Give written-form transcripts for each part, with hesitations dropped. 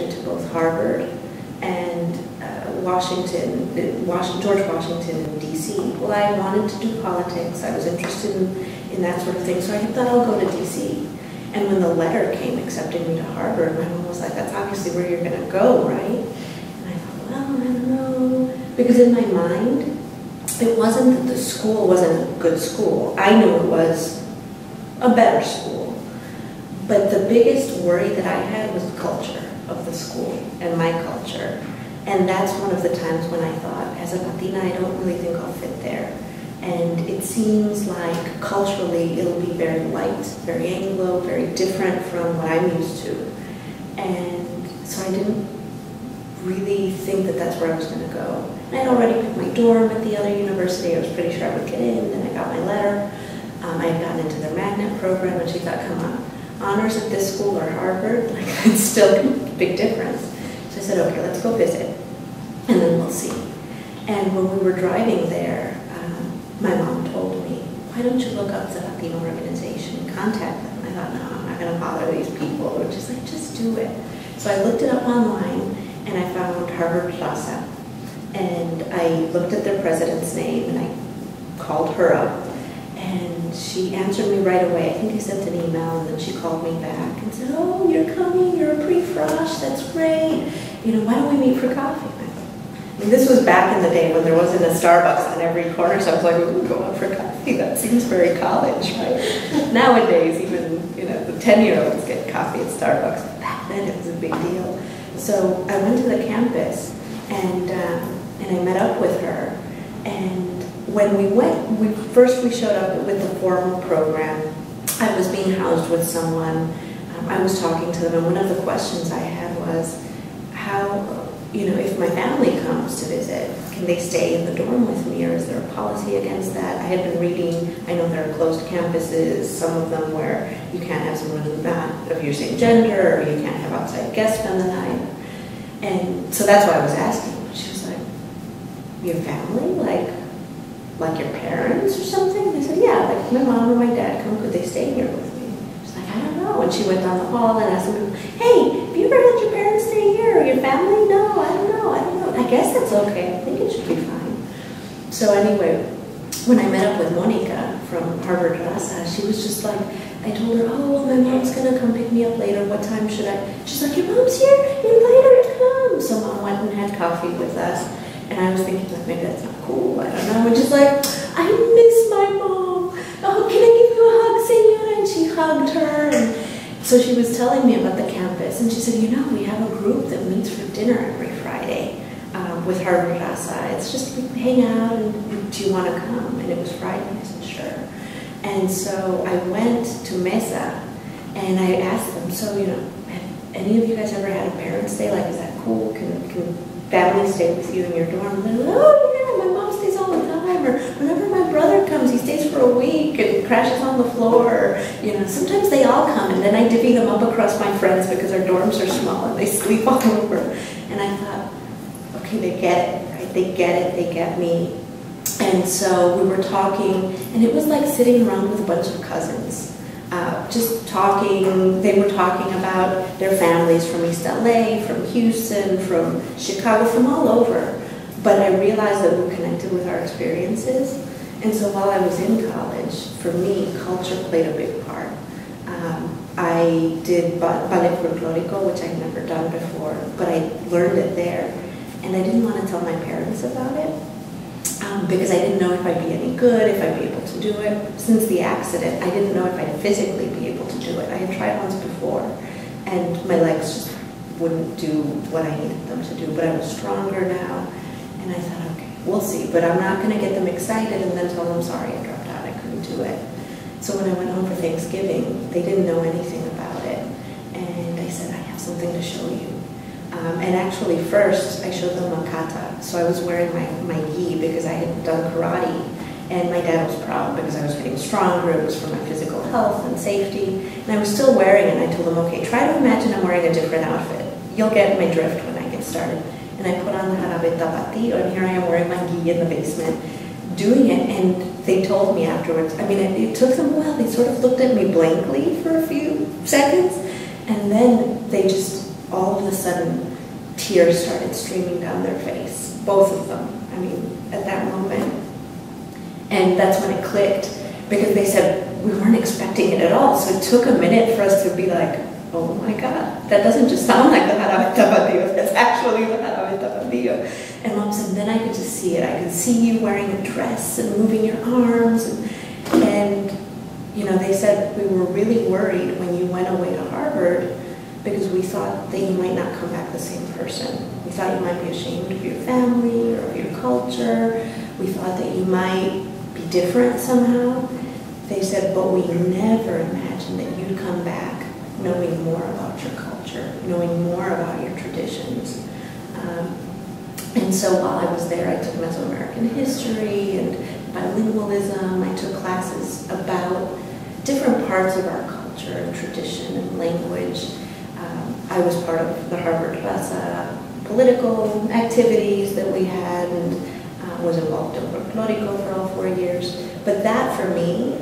actually to both Harvard and George Washington in DC. Well, I wanted to do politics. I was interested in that sort of thing, so I thought I'll go to DC. And when the letter came accepting me to Harvard, my mom was like, that's obviously where you're going to go, right? And I thought, well, I don't know. Because in my mind, it wasn't that the school wasn't a good school. I knew it was a better school. But the biggest worry that I had was the culture of the school and my culture. And that's one of the times when I thought, as a Latina, I don't really think I'll fit there. And it seems like culturally it'll be very light, very Anglo, very different from what I'm used to. And so I didn't really think that that's where I was going to go. And I'd already picked my dorm at the other university. I was pretty sure I would get in. Then I got my letter. I had gotten into their magnet program, and she thought, come on, honors at this school or Harvard? Like, it's still a big difference. So I said, okay, let's go visit, and then we'll see. And when we were driving there, my mom told me, why don't you look up the Latino organization and contact them? And I thought, no, I'm not going to bother these people. Or just like, just do it. So I looked it up online, and I found Harvard Plaza. And I looked at their president's name, and I called her up. And she answered me right away. I think I sent an email, and then she called me back and said, oh, you're coming, you're a pre-frosh, that's great. You know, why don't we meet for coffee? I mean, this was back in the day when there wasn't a Starbucks on every corner, so I was like, ooh, go out for coffee. That seems very college, right? Nowadays, even, you know, the 10-year-olds get coffee at Starbucks. Back then, it was a big deal. So I went to the campus, and I met up with her. And when we went, first we showed up with the formal program. I was being housed with someone. I was talking to them, and one of the questions I had was, how, you know, if my family comes to visit, can they stay in the dorm with me, or is there a policy against that? I had been reading, I know there are closed campuses, some of them where you can't have someone who's not of your same gender, or you can't have outside guests spend the night. And so that's why I was asking. She was like, your family? Like your parents or something? I said, yeah, like my mom or my dad come, could they stay here with me? She's like, I don't know. And she went down the hall and asked them, hey, have you ever had your parents stay here, or your family? No, I don't know. I guess that's okay. I think it should be fine. So anyway, when I met up with Monica from Harvard Raza, she was just like, I told her, oh, well, my mom's going to come pick me up later. What time should I? She's like, your mom's here? Invite her to come. So Mom went and had coffee with us. And I was thinking, like, maybe that's not cool. I don't know. And just like, I miss my mom. Oh, can I give you a hug, senora? And she hugged her. And so she was telling me about the campus. And she said, you know, we have a group that meets for dinner every Friday with Harvard Raza. It's just, we hang out, and do you want to come? And it was Friday. I said, sure. And so I went to Mesa, and I asked them, so, you know, have any of you guys ever had a parents' day? Like, is that cool? Can family stay with you in your dorm? And they're like, oh, yeah, my mom stays all the time. Or whenever my brother comes, he stays for a week and crashes on the floor. Or, you know, sometimes they all come, and then I divvy them up across my friends because our dorms are small, and they sleep all over. And I thought, okay, they get it, right? They get it, they get me. And so we were talking, and it was like sitting around with a bunch of cousins. Just talking, they were talking about their families from East LA, from Houston, from Chicago, from all over. But I realized that we connected with our experiences. And so while I was in college, for me, culture played a big part. I did ballet folklorico, which I'd never done before, but I learned it there. And I didn't want to tell my parents about it. Because I didn't know if I'd be any good, if I'd be able to do it. Since the accident, I didn't know if I'd physically be able to do it. I had tried once before, and my legs just wouldn't do what I needed them to do, but I was stronger now, and I thought, okay, we'll see, but I'm not going to get them excited and then tell them, sorry, I dropped out, I couldn't do it. So when I went home for Thanksgiving, they didn't know anything about it, and I said, I have something to show you. And actually first I showed them a kata. So I was wearing my gi because I had done karate, and my dad was proud because I was getting stronger. It was for my physical health and safety. And I was still wearing it, and I told them, okay, try to imagine I'm wearing a different outfit. You'll get my drift when I get started. And I put on the jarabe tapatio, and here I am wearing my gi in the basement, doing it, and they told me afterwards, I mean, it took them a while. They sort of looked at me blankly for a few seconds, and then they just all of a sudden, tears started streaming down their face, both of them, I mean, at that moment. And that's when it clicked, because they said, we weren't expecting it at all, so it took a minute for us to be like, oh my God, that doesn't just sound like the Jarabe Tapatío, that's actually the Jarabe Tapatío. And Mom said, then I could just see it. I could see you wearing a dress and moving your arms. And you know, they said, we were really worried when you went away to Harvard because we thought that you might not come back the same person. We thought you might be ashamed of your family or of your culture. We thought that you might be different somehow. They said, but we never imagined that you'd come back knowing more about your culture, knowing more about your traditions. And so while I was there, I took Mesoamerican history and bilingualism. I took classes about different parts of our culture and tradition and language. I was part of the Harvard political activities that we had, and was involved in folklorico for all 4 years. But that for me,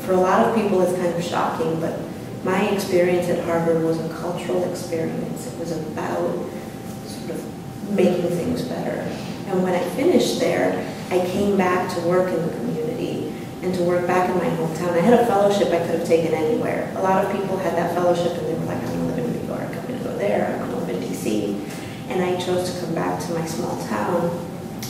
for a lot of people, is kind of shocking, but my experience at Harvard was a cultural experience. It was about sort of making things better. And when I finished there, I came back to work in the community and to work back in my hometown. I had a fellowship I could have taken anywhere. A lot of people had that fellowship and they were like, I'm going to live in New York, I'm going to go there, I'm going to live in DC. And I chose to come back to my small town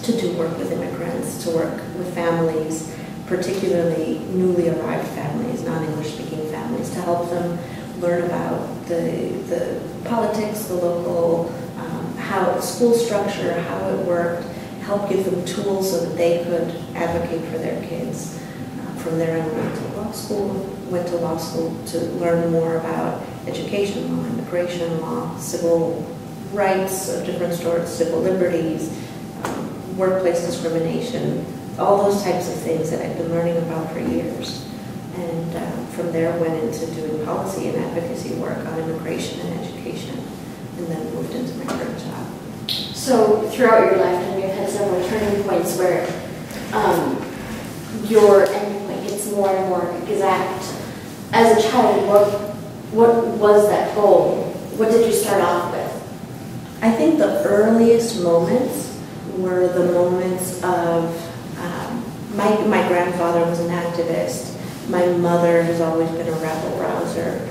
to do work with immigrants, to work with families, particularly newly arrived families, non-English speaking families, to help them learn about the politics, the local, how the school structure, how it worked, help give them tools so that they could advocate for their kids. From there, I went to law school to learn more about education law, immigration law, civil rights of different sorts, civil liberties, workplace discrimination, all those types of things that I've been learning about for years. And from there, went into doing policy and advocacy work on immigration and education, and then moved into my current job. So throughout your lifetime, you've had several turning points where your ending point gets more and more exact. As a child, what was that goal? What did you start off with? I think the earliest moments were the moments of, my grandfather was an activist. My mother has always been a rabble-rouser.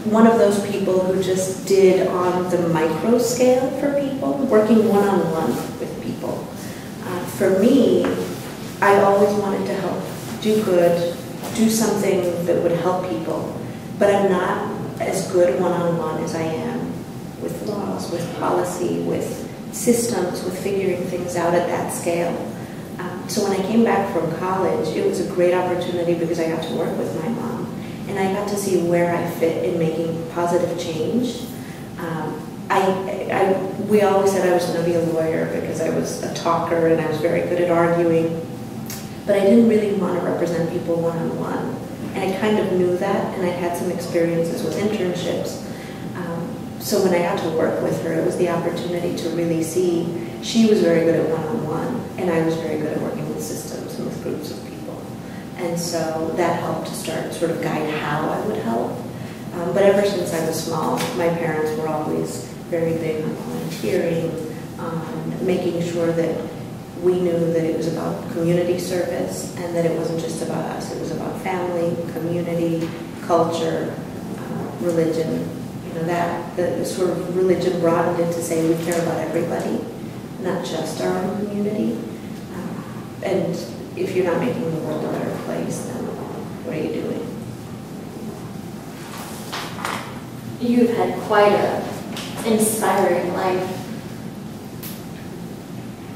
One of those people who just did on the micro scale for people, working one-on-one with people. For me, I always wanted to help, do good, do something that would help people, but I'm not as good one-on-one as I am with laws, with policy, with systems, with figuring things out at that scale. So when I came back from college, it was a great opportunity because I got to work with my mom, and I got to see where I fit in making positive change. We always said I was going to be a lawyer because I was a talker and I was very good at arguing, but I didn't really want to represent people one-on-one. And I kind of knew that, and I had some experiences with internships. So when I got to work with her, it was the opportunity to really see she was very good at one-on-one, and I was very good at working with systems and with groups of people. And so that helped to sort of guide how I would help. But ever since I was small, my parents were always very big on volunteering, on making sure that we knew that it was about community service and that it wasn't just about us. It was about family, community, culture, religion. You know, that the sort of religion broadened it to say we care about everybody, not just our own community. And if you're not making the world a better place, then what are you doing? You've had quite an inspiring life.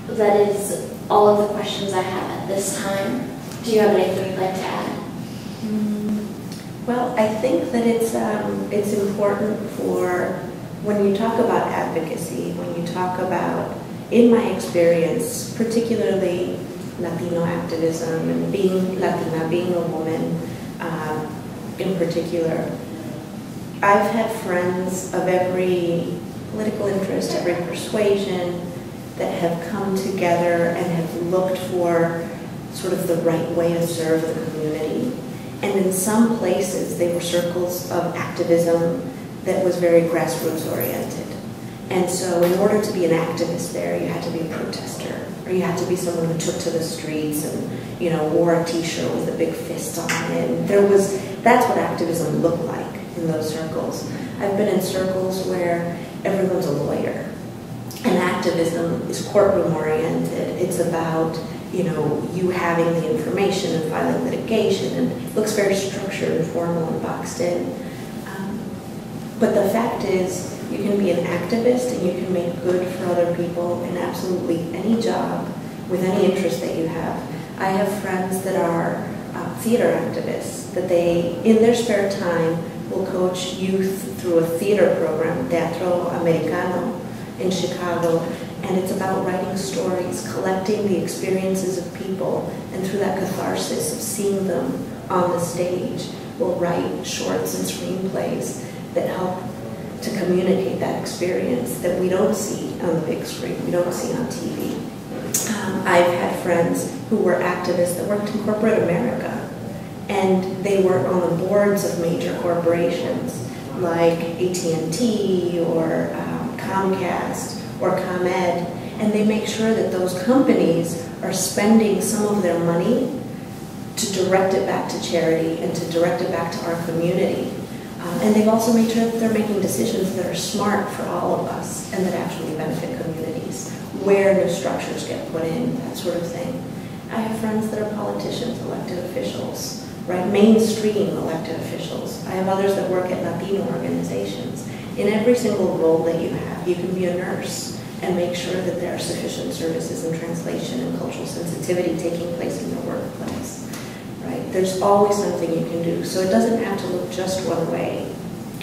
That is all of the questions I have at this time. Do you have anything you'd like to add? Well, I think that it's important for, when you talk about advocacy, when you talk about, in my experience, particularly Latino activism and being Latina, being a woman in particular, I've had friends of every political interest, every persuasion, that have come together and have looked for sort of the right way to serve the community. And in some places, they were circles of activism that was very grassroots oriented. And so in order to be an activist there, you had to be a protester, or you had to be someone who took to the streets and, you know, wore a t-shirt with a big fist on it. And that's what activism looked like in those circles. I've been in circles where everyone's a lawyer, and activism is courtroom oriented. It's about, you know, you having the information and filing litigation, and it looks very structured and formal and boxed in. But the fact is, you can be an activist and you can make good for other people in absolutely any job with any interest that you have. I have friends that are theater activists, that they, in their spare time, will coach youth through a theater program, Teatro Americano, in Chicago, and it's about writing stories, collecting the experiences of people, and through that catharsis of seeing them on the stage, will write shorts and screenplays that help to communicate that experience that we don't see on the big screen, we don't see on TV. I've had friends who were activists that worked in corporate America, and they were on the boards of major corporations like AT&T or Comcast or ComEd, and they make sure that those companies are spending some of their money to direct it back to charity and to direct it back to our community. And they've also made sure that they're making decisions that are smart for all of us and that actually benefit communities, where new structures get put in, that sort of thing. I have friends that are politicians, elected officials, right? Mainstream elected officials. I have others that work at Latino organizations. In every single role that you have, you can be a nurse and make sure that there are sufficient services and translation and cultural sensitivity taking place in your workplace. Right? There's always something you can do, so it doesn't have to look just one way.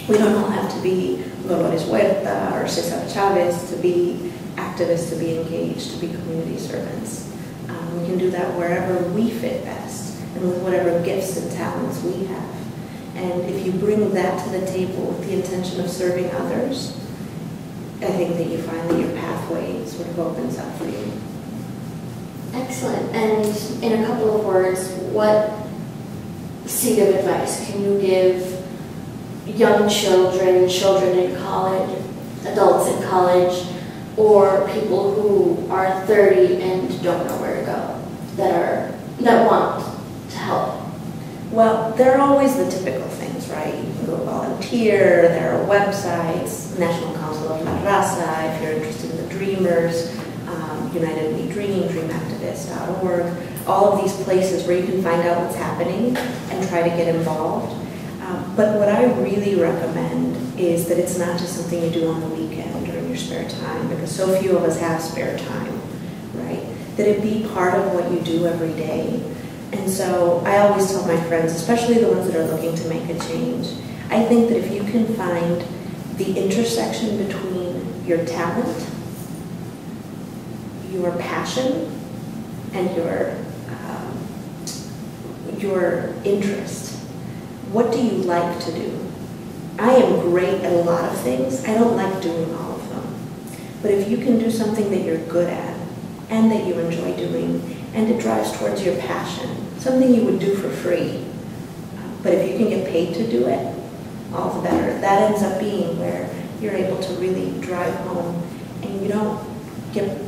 We don't all have to be Dolores Huerta or Cesar Chavez to be activists, to be engaged, to be community servants. We can do that wherever we fit best and with whatever gifts and talents we have. And if you bring that to the table with the intention of serving others, I think that you find that your pathway sort of opens up for you. Excellent. And in a couple of words, what seed of advice can you give young children, children in college, adults in college, or people who are 30 and don't know where to go, that want to help? Well, there are always the typical things, right? You can go volunteer, there are websites, National Council of La Raza, if you're interested in the Dreamers, United We Dream, dreamactivist.org, all of these places where you can find out what's happening and try to get involved. But what I really recommend is that it's not just something you do on the weekend or in your spare time, because so few of us have spare time, right? That it be part of what you do every day. And so I always tell my friends, especially the ones that are looking to make a change, I think that if you can find the intersection between your talent, your passion, and your interest. What do you like to do? I am great at a lot of things. I don't like doing all of them. But if you can do something that you're good at and that you enjoy doing, and it drives towards your passion, something you would do for free, but if you can get paid to do it, all the better. That ends up being where you're able to really drive home and you don't get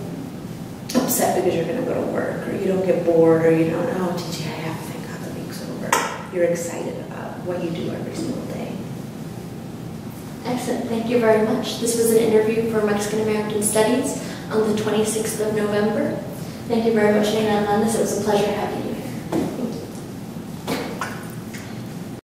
upset because you're going to go to work, or you don't get bored, or you don't, oh, TGIF, thank God the week's over. You're excited about what you do every single day. Excellent. Thank you very much. This was an interview for Mexican American Studies on the 26th of November. Thank you very much, Reyna Hernandez. It was a pleasure having you.